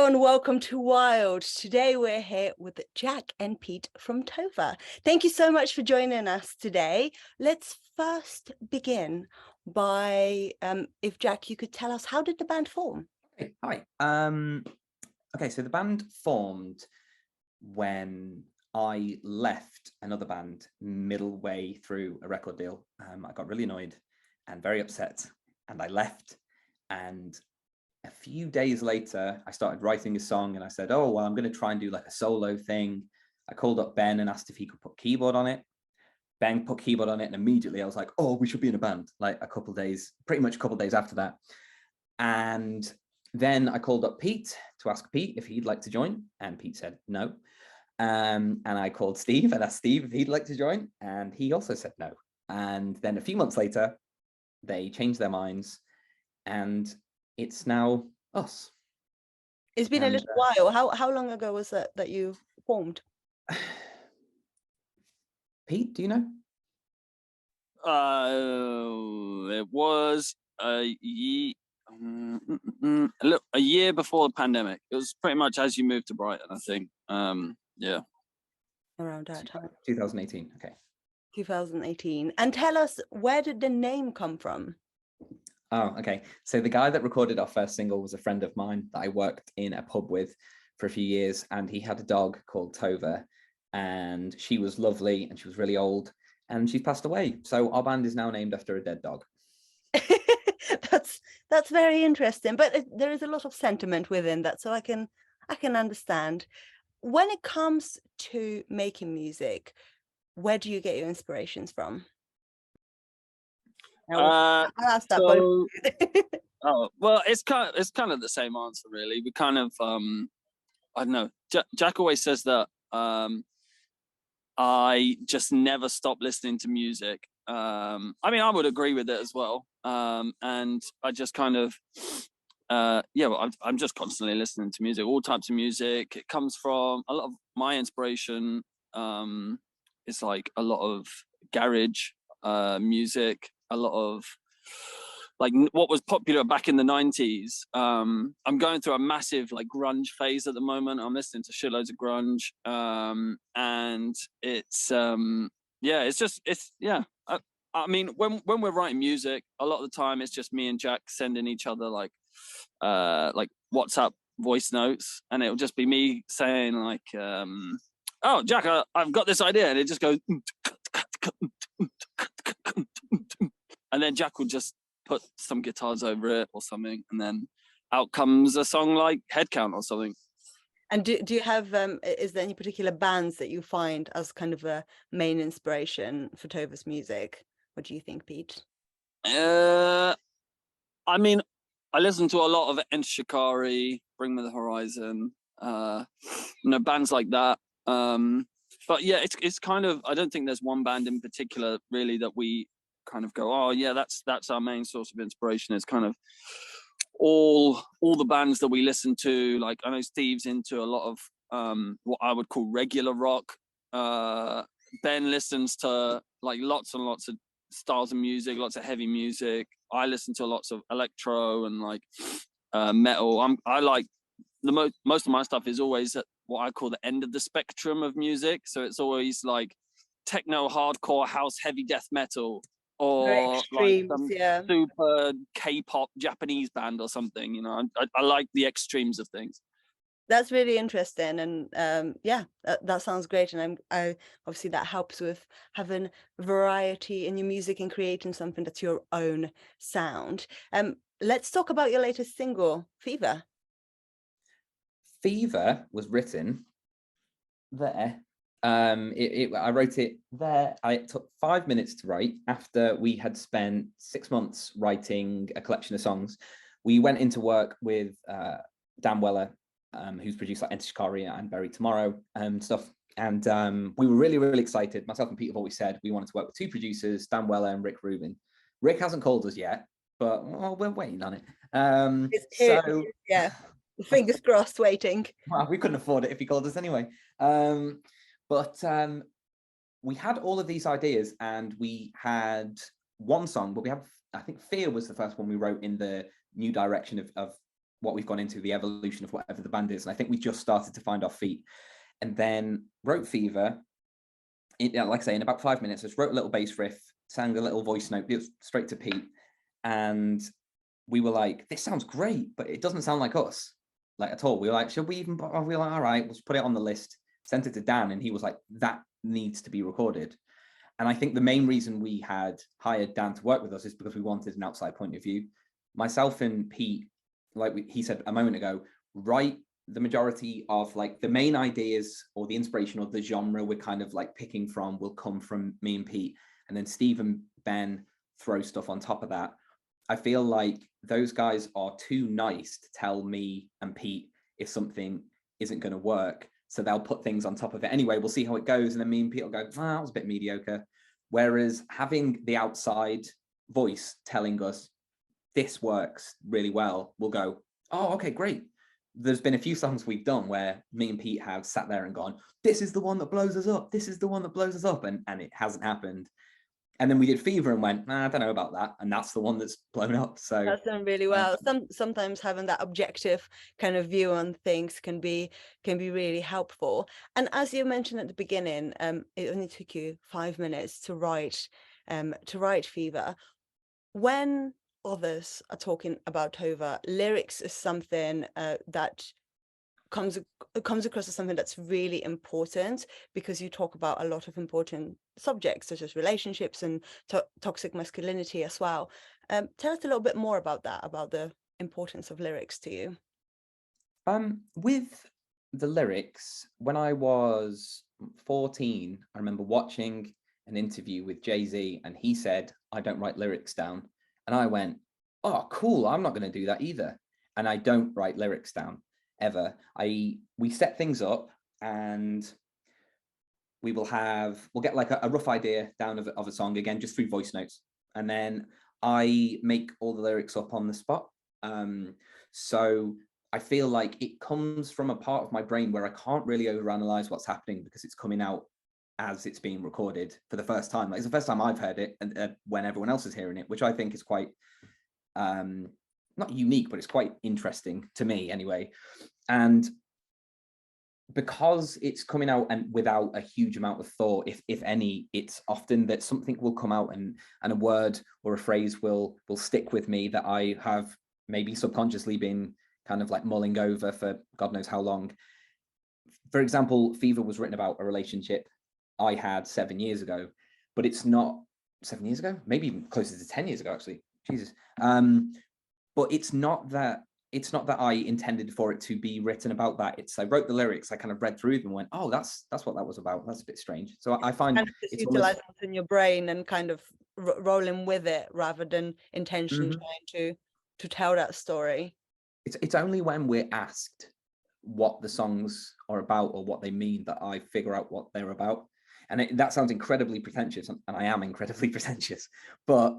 and welcome to Wilde. Today we're here with Jack and Pete from Tova. Thank you so much for joining us today. Let's first begin by, if Jack, you could tell us, how did the band form? Hey, hi. Okay, so the band formed when I left another band middle way through a record deal. I got really annoyed and very upset, and I left. And a few days later, I started writing a song, and I said, oh, well, I'm going to try and do like a solo thing. I called up Ben and asked if he could put keyboard on it. Ben put keyboard on it, and immediately I was like, oh, we should be in a band, like pretty much a couple of days after that. And then I called up Pete to ask Pete if he'd like to join, and Pete said no. And I called Steve and asked Steve if he'd like to join, and he also said no. And then a few months later, they changed their minds, and it's now us. It's been a little while. How long ago was it that you formed? Pete, do you know? It was a year before the pandemic. It was pretty much as you moved to Brighton, I think. Yeah. Around that time. 2018, okay. 2018. And tell us, where did the name come from? Oh, okay. So the guy that recorded our first single was a friend of mine that I worked in a pub with for a few years, and he had a dog called Tova, and she was lovely and she was really old, and she's passed away. So our band is now named after a dead dog. That's very interesting, but there is a lot of sentiment within that, so I can understand. When it comes to making music, where do you get your inspirations from? I'll ask that. So, oh well, it's kind of the same answer, really. We kind of I don't know. Jack always says that I just never stop listening to music. I mean, I would agree with it as well. And I just kind of I'm just constantly listening to music, all types of music. It comes from a lot of my inspiration. It's like a lot of garage music, a lot of like what was popular back in the 90s. I'm going through a massive like grunge phase at the moment. I'm listening to shitloads of grunge, and it's I mean, when we're writing music, a lot of the time it's just me and Jack sending each other like WhatsApp voice notes, and it'll just be me saying like, oh, Jack, I've got this idea, and it just goes and then Jack will just put some guitars over it or something, and then out comes a song like Headcount or something. And do you have is there any particular bands that you find as kind of a main inspiration for Tova's music? What do you think, Pete? I mean, I listen to a lot of Shikari, Bring Me the Horizon, bands like that. But yeah, it's kind of, I don't think there's one band in particular really that we kind of go, oh yeah, that's our main source of inspiration. It's kind of all the bands that we listen to. Like, I know Steve's into a lot of what I would call regular rock. Ben listens to like lots and lots of styles of music, lots of heavy music. I listen to lots of electro and like metal. I like the most of my stuff is always at what I call the end of the spectrum of music. So it's always like techno, hardcore, house, heavy death metal, or like some super K-pop Japanese band or something. You know, I like the extremes of things. That's really interesting, and that sounds great. And I obviously that helps with having variety in your music and creating something that's your own sound. Let's talk about your latest single, Fever. Fever was written there. I wrote it there. It took 5 minutes to write after we had spent 6 months writing a collection of songs. We went into work with Dan Weller, who's produced like Enter Shikari and Bury Tomorrow stuff. And we were really, really excited. Myself and Pete have always said we wanted to work with two producers, Dan Weller and Rick Rubin. Rick hasn't called us yet, but we're waiting on it. Yeah, fingers crossed, waiting. Well, we couldn't afford it if he called us anyway. But we had all of these ideas, and we had one song, but I think Fear was the first one we wrote in the new direction of what we've gone into, the evolution of whatever the band is. And I think we just started to find our feet. And then wrote Fever, like I say, in about 5 minutes. Just wrote a little bass riff, sang a little voice note, straight to Pete. And we were like, this sounds great, but it doesn't sound like us, like at all. We were like, should we even, we were like, all right, let's put it on the list, sent it to Dan, and he was like, that needs to be recorded. And I think the main reason we had hired Dan to work with us is because we wanted an outside point of view. Myself and Pete, like he said a moment ago, write the majority of like the main ideas or the inspiration or the genre we're kind of like picking from will come from me and Pete. And then Steve and Ben throw stuff on top of that. I feel like those guys are too nice to tell me and Pete if something isn't going to work. So they'll put things on top of it anyway. We'll see how it goes. And then me and Pete will go, that was a bit mediocre. Whereas having the outside voice telling us this works really well, we'll go, oh, okay, great. There's been a few songs we've done where me and Pete have sat there and gone, this is the one that blows us up. This is the one that blows us up. And it hasn't happened. And then we did Fever and went, I don't know about that. And that's the one that's blown up. So that's done really well. Sometimes having that objective kind of view on things can be really helpful. And as you mentioned at the beginning, it only took you 5 minutes to write Fever. When others are talking about Tova, lyrics is something that comes across as something that's really important, because you talk about a lot of important subjects such as relationships and toxic masculinity as well. Tell us a little bit more about that, about the importance of lyrics to you. With the lyrics, when I was 14, I remember watching an interview with Jay-Z, and he said, I don't write lyrics down. And I went, oh, cool, I'm not going to do that either. And I don't write lyrics down ever. We set things up, and we'll get like a rough idea down of a song, again, just through voice notes. And then I make all the lyrics up on the spot. So I feel like it comes from a part of my brain where I can't really overanalyze what's happening, because it's coming out as it's being recorded for the first time. Like, it's the first time I've heard it, and when everyone else is hearing it, which I think is quite not unique, but it's quite interesting to me anyway. And because it's coming out and without a huge amount of thought, if any, it's often that something will come out and a word or a phrase will stick with me that I have maybe subconsciously been kind of like mulling over for God knows how long. For example, Fever was written about a relationship I had 7 years ago, but it's not 7 years ago, maybe even closer to 10 years ago, actually. Jesus. But it's not that I intended for it to be written about that. I wrote the lyrics, I kind of read through them and went, oh, that's what that was about. That's a bit strange. So I find kind of just utilizing it in your brain and kind of rolling with it rather than intentionally trying to tell that story. It's only when we're asked what the songs are about or what they mean that I figure out what they're about. And that sounds incredibly pretentious, and I am incredibly pretentious, but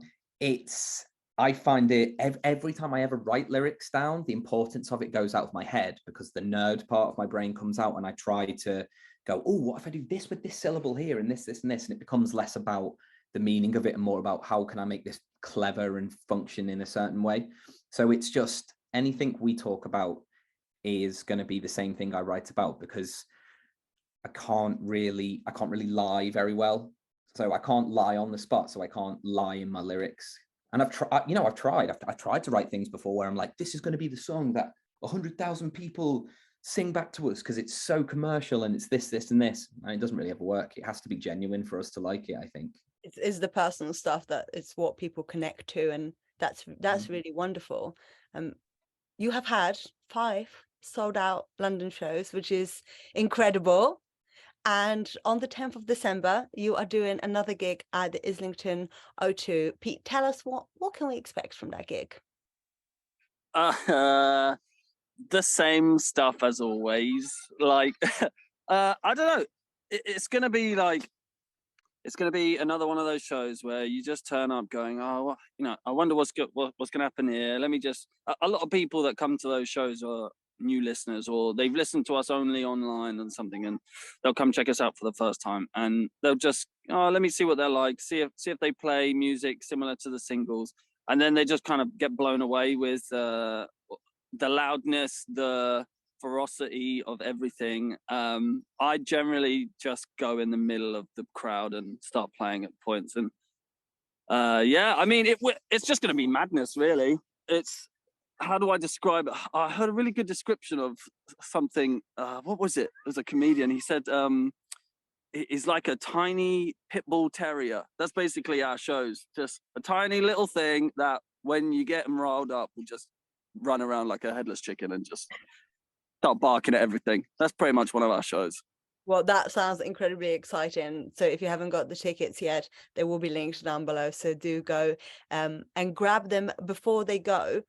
I find it every time I ever write lyrics down, the importance of it goes out of my head, because the nerd part of my brain comes out, and I try to go, oh, what if I do this with this syllable here and this, and this, and it becomes less about the meaning of it and more about how can I make this clever and function in a certain way. So it's just anything we talk about is going to be the same thing I write about, because I can't really lie very well. So I can't lie on the spot. So I can't lie in my lyrics. And I've tried to write things before where I'm like, this is going to be the song that 100,000 people sing back to us because it's so commercial and it's this, and this. And it doesn't really ever work. It has to be genuine for us to like it, I think. It's the personal stuff that it's what people connect to. And that's really wonderful. You have had 5 sold out London shows, which is incredible. And on the 10th of December, you are doing another gig at the Islington O2. Pete, tell us what can we expect from that gig? The same stuff as always. Like, I don't know. It's going to be another one of those shows where you just turn up going, oh, I wonder what's going to happen here. Let me just. A lot of people that come to those shows are new listeners, or they've listened to us only online and something, and they'll come check us out for the first time, and they'll just, let me see what they're like, see if they play music similar to the singles, and then they just kind of get blown away with the loudness, the ferocity of everything. I generally just go in the middle of the crowd and start playing at points. And yeah, I mean, it's just going to be madness, really. It's, how do I describe it? I heard a really good description of something. What was it? It was a comedian. He said, it's like a tiny pit bull terrier. That's basically our shows. Just a tiny little thing that when you get them riled up, will just run around like a headless chicken and just start barking at everything. That's pretty much one of our shows. Well, that sounds incredibly exciting. So if you haven't got the tickets yet, they will be linked down below. So do go and grab them before they go.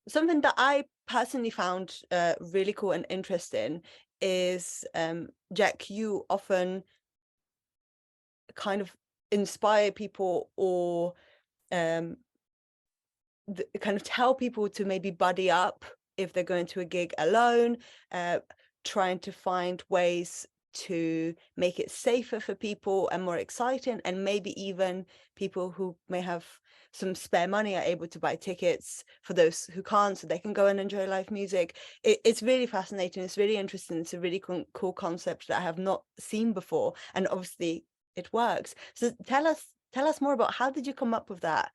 Something that I personally found really cool and interesting is, Jack, you often kind of inspire people, or kind of tell people to maybe buddy up if they're going to a gig alone, trying to find ways to make it safer for people and more exciting, and maybe even people who may have some spare money are able to buy tickets for those who can't, so they can go and enjoy live music. It's really fascinating. It's really interesting. It's a really cool concept that I have not seen before, and obviously it works. So tell us more about, how did you come up with that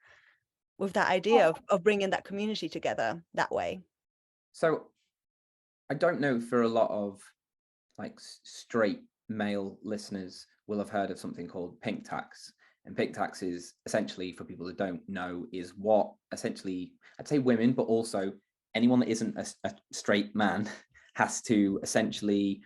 idea of bringing that community together that way? So I don't know, for a lot of like straight male listeners will have heard of something called pink tax. And pink tax is essentially, for people that don't know, is what essentially, I'd say women, but also anyone that isn't a straight man has to essentially,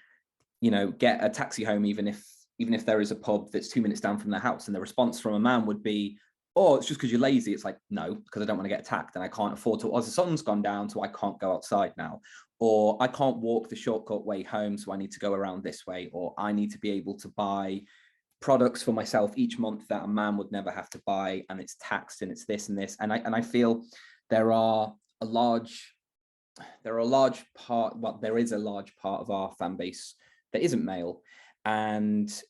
you know, get a taxi home, even if there is a pub that's 2 minutes down from their house. And the response from a man would be, oh, it's just because you're lazy. It's like, no, because I don't want to get attacked and I can't afford to, or the sun's gone down, so I can't go outside now. Or I can't walk the shortcut way home, so I need to go around this way. Or I need to be able to buy products for myself each month that a man would never have to buy, and it's taxed, and it's this and this. And I feel there is a large part of our fan base that isn't male, and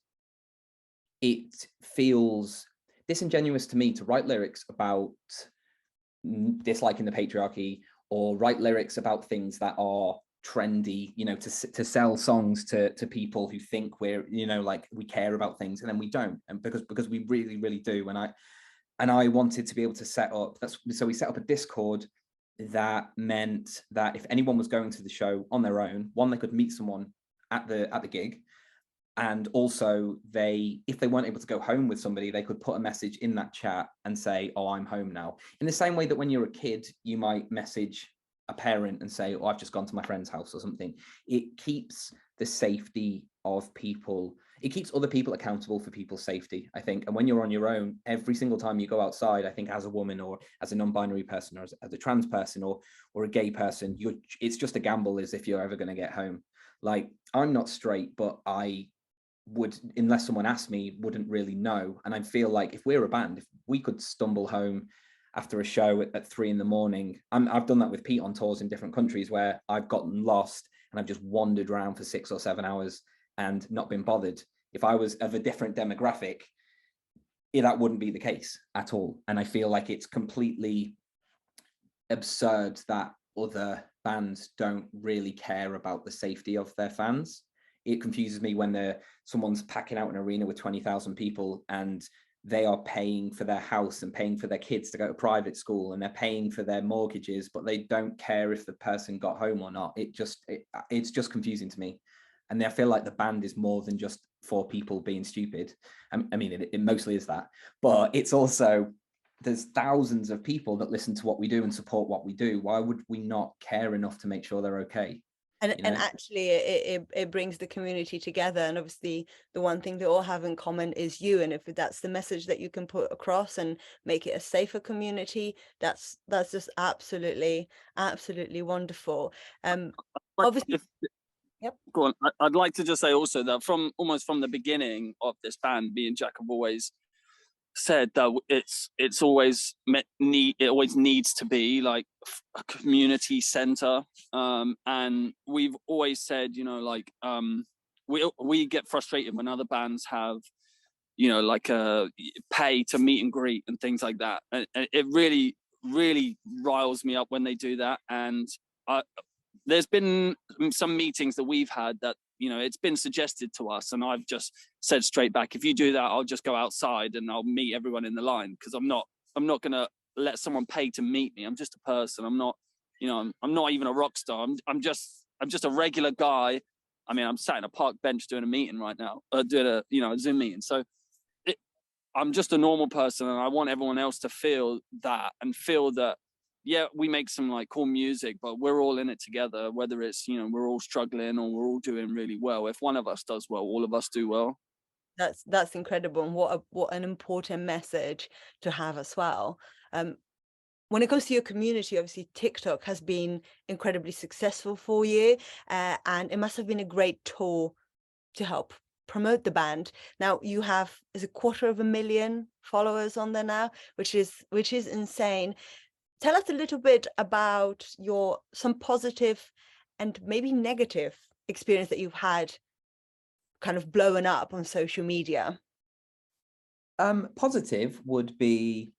it feels disingenuous to me to write lyrics about disliking the patriarchy, or write lyrics about things that are trendy, you know, to sell songs to people who think we're, you know, like we care about things, and then we don't. And because we really do. And I wanted to be able to set up, so we set up a Discord that meant that if anyone was going to the show on their own, one, they could meet someone at the gig, and also if they weren't able to go home with somebody, they could put a message in that chat and say, oh, I'm home now. In the same way that when you're a kid, you might message a parent and say, oh, I've just gone to my friend's house or something. It keeps the safety of people. It keeps other people accountable for people's safety, I think. And when you're on your own, every single time you go outside, I think as a woman, or as a non-binary person, or as a trans person, or a gay person, it's just a gamble as if you're ever going to get home. Like, I'm not straight, but I would, unless someone asked me, wouldn't really know. And I feel like if we're a band, if we could stumble home after a show at 3 a.m, I've done that with Pete on tours in different countries, where I've gotten lost and I've just wandered around for 6 or 7 hours and not been bothered. If I was of a different demographic, that wouldn't be the case at all. And I feel like it's completely absurd that other bands don't really care about the safety of their fans. It confuses me when someone's packing out an arena with 20,000 people, and they are paying for their house and paying for their kids to go to private school, and they're paying for their mortgages, but they don't care if the person got home or not. It's just confusing to me. And I feel like the band is more than just 4 people being stupid. I mean, it mostly is that, but it's also, there's thousands of people that listen to what we do and support what we do. Why would we not care enough to make sure they're okay? And actually it brings the community together. And obviously the one thing they all have in common is you. And if that's the message that you can put across and make it a safer community, that's just absolutely wonderful. Obviously, yep. Go on. I'd like to just say also that from the beginning of this band, me and Jack have always said that it always needs to be like a community center, and we've always said, you know, like we get frustrated when other bands have, you know, like pay to meet and greet and things like that, and it really riles me up when they do that. And there's been some meetings that we've had that, you know, it's been suggested to us, and I've just said straight back, if you do that, I'll just go outside and I'll meet everyone in the line, because I'm not gonna let someone pay to meet me. I'm just a person. I'm not, you know, I'm not even a rock star. I'm just a regular guy. I mean, I'm sat in a park bench doing a meeting right now, doing a, you know, a Zoom meeting. So I'm just a normal person, and I want everyone else to feel that, and feel that, yeah, we make some like cool music, but we're all in it together, whether it's, you know, we're all struggling or we're all doing really well. If one of us does well, all of us do well. That's incredible, and what an important message to have as well. When it comes to your community, obviously TikTok has been incredibly successful for you, and it must have been a great tool to help promote the band. Now you have, is a 250,000 followers on there now, which is insane. Tell us a little bit about some positive and maybe negative experience that you've had kind of blowing up on social media. Positive would be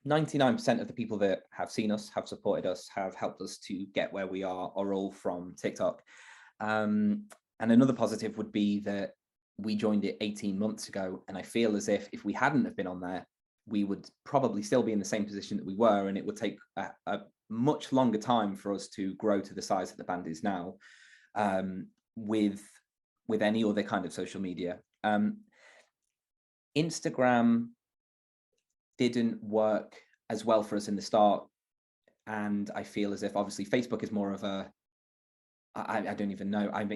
99% of the people that have seen us, have supported us, have helped us to get where we are all from TikTok. And another positive would be that we joined it 18 months ago, and I feel as if we hadn't have been on there, we would probably still be in the same position that we were, and it would take a much longer time for us to grow to the size that the band is now, with any other kind of social media. Instagram didn't work as well for us in the start, and I feel as if obviously Facebook is more of a, I don't even know. I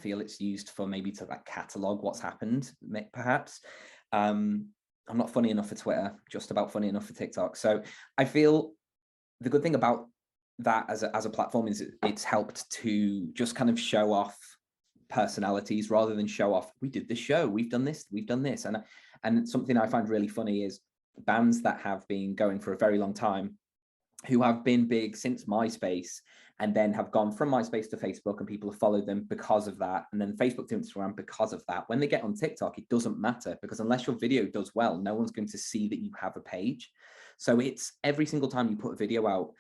feel it's used for maybe to like catalog what's happened, perhaps. I'm not funny enough for Twitter, just about funny enough for TikTok. So I feel the good thing about that as a platform is it's helped to just kind of show off personalities rather than show off, we did this show, we've done this. And something I find really funny is bands that have been going for a very long time, who have been big since MySpace, and then have gone from MySpace to Facebook, and people have followed them because of that, and then Facebook to Instagram because of that. When they get on TikTok, it doesn't matter, because unless your video does well, no one's going to see that you have a page. So it's every single time you put a video out,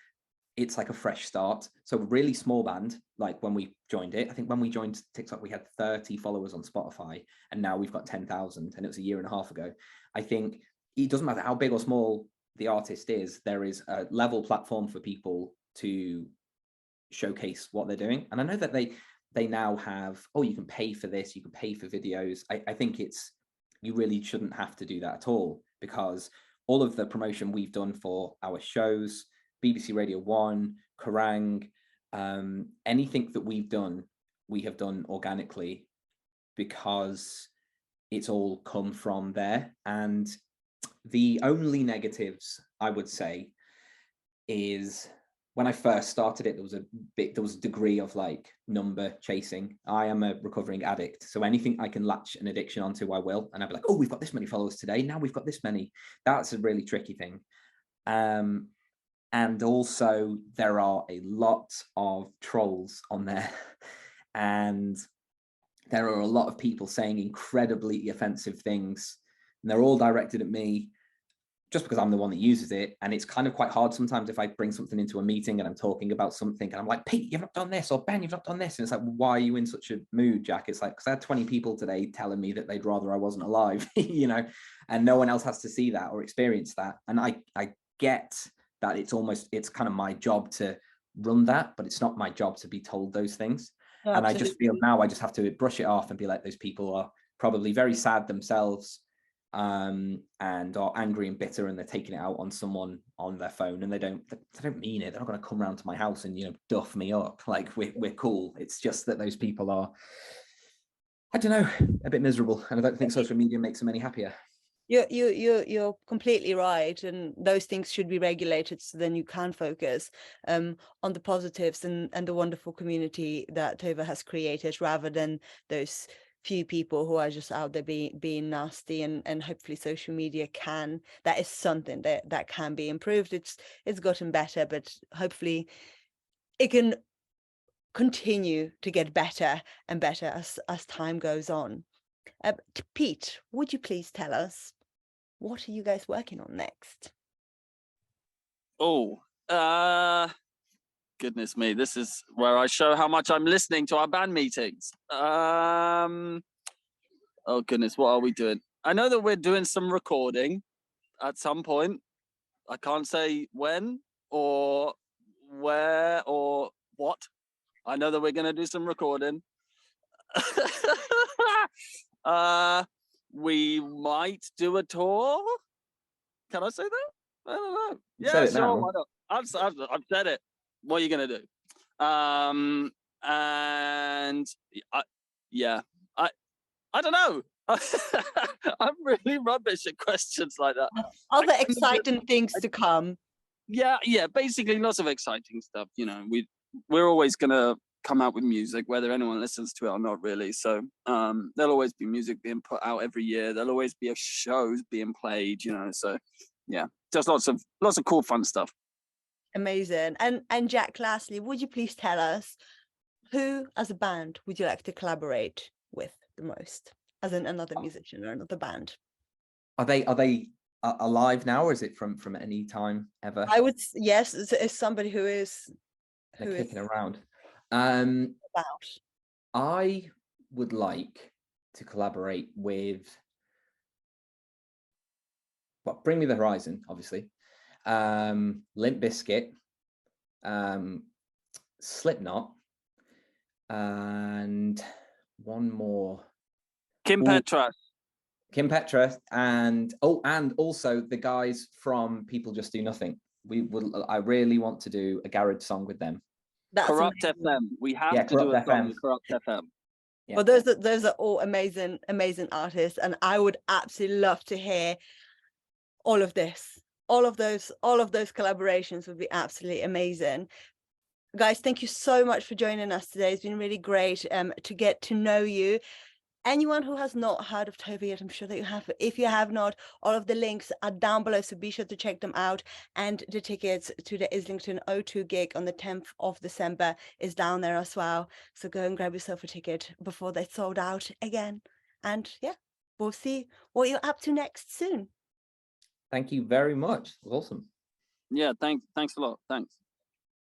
it's like a fresh start. So really small band, like when we joined it, I think when we joined TikTok, we had 30 followers on Spotify, and now we've got 10,000, and it was a year and a half ago. I think it doesn't matter how big or small the artist is, there is a level platform for people to showcase what they're doing. And I know that they now have, oh, you can pay for this, you can pay for videos. I think you really shouldn't have to do that at all, because all of the promotion we've done for our shows, BBC Radio 1, Kerrang, anything that we've done, we have done organically, because it's all come from there. And the only negatives I would say is, when I first started it, there was a degree of like number chasing. I am a recovering addict, so anything I can latch an addiction onto, I will. And I'd be like, oh, we've got this many followers today, now we've got this many. That's a really tricky thing. And also there are a lot of trolls on there, and there are a lot of people saying incredibly offensive things, and they're all directed at me, just because I'm the one that uses it. And it's kind of quite hard sometimes if I bring something into a meeting and I'm talking about something and I'm like, Pete, you've not done this, or Ben, you've not done this. And it's like, well, why are you in such a mood, Jack? It's like, because I had 20 people today telling me that they'd rather I wasn't alive, you know, and no one else has to see that or experience that. And I get that it's kind of my job to run that, but it's not my job to be told those things. No, and I just feel now I just have to brush it off and be like, those people are probably very sad themselves, and are angry and bitter, and they're taking it out on someone on their phone, and they don't mean it. They're not going to come around to my house and, you know, duff me up. Like, we're cool. It's just that those people are, I don't know, a bit miserable, and I don't think social media makes them any happier. You're completely right, and those things should be regulated, so then you can focus on the positives and the wonderful community that Tova has created, rather than those few people who are just out there being nasty. And hopefully social media that is something that can be improved. It's gotten better, but hopefully it can continue to get better and better as time goes on. Pete, would you please tell us, what are you guys working on next? Oh, goodness me, this is where I show how much I'm listening to our band meetings. Oh goodness, what are we doing? I know that we're doing some recording at some point. I can't say when or where or what. I know that we're going to do some recording. We might do a tour. Can I say that? I don't know. You said it sure. now. Why not? I've said it. What are you going to do? And I don't know. I'm really rubbish at questions like that. Other exciting things to come. Yeah, basically lots of exciting stuff. You know, we're always gonna come out with music, whether anyone listens to it or not, really. So there'll always be music being put out every year. There'll always be shows being played, you know. So yeah, just lots of cool, fun stuff. Amazing. And Jack, lastly, would you please tell us who, as a band, would you like to collaborate with the most, as another musician or another band? Are they alive now, or is it from any time ever? I would, yes, as somebody who is kicking around. About. I would like to collaborate with, well, Bring Me the Horizon, obviously, Limp Bizkit, Slipknot, and one more. Kim Petras, and also the guys from People Just Do Nothing. I really want to do a garage song with them. That's Corrupt amazing. FM. We have to do a song with Corrupt FM. Yeah. Well, those are all amazing artists, and I would absolutely love to hear all of this. All of those collaborations would be absolutely amazing. Guys, thank you so much for joining us today. It's been really great to get to know you. Anyone who has not heard of Tova yet, I'm sure that you have. But if you have not, all of the links are down below, so be sure to check them out. And the tickets to the Islington O2 gig on the 10th of December is down there as well. So go and grab yourself a ticket before they're sold out again. And yeah, we'll see what you're up to next soon. Thank you very much. It was awesome. Yeah, thanks a lot. Thanks.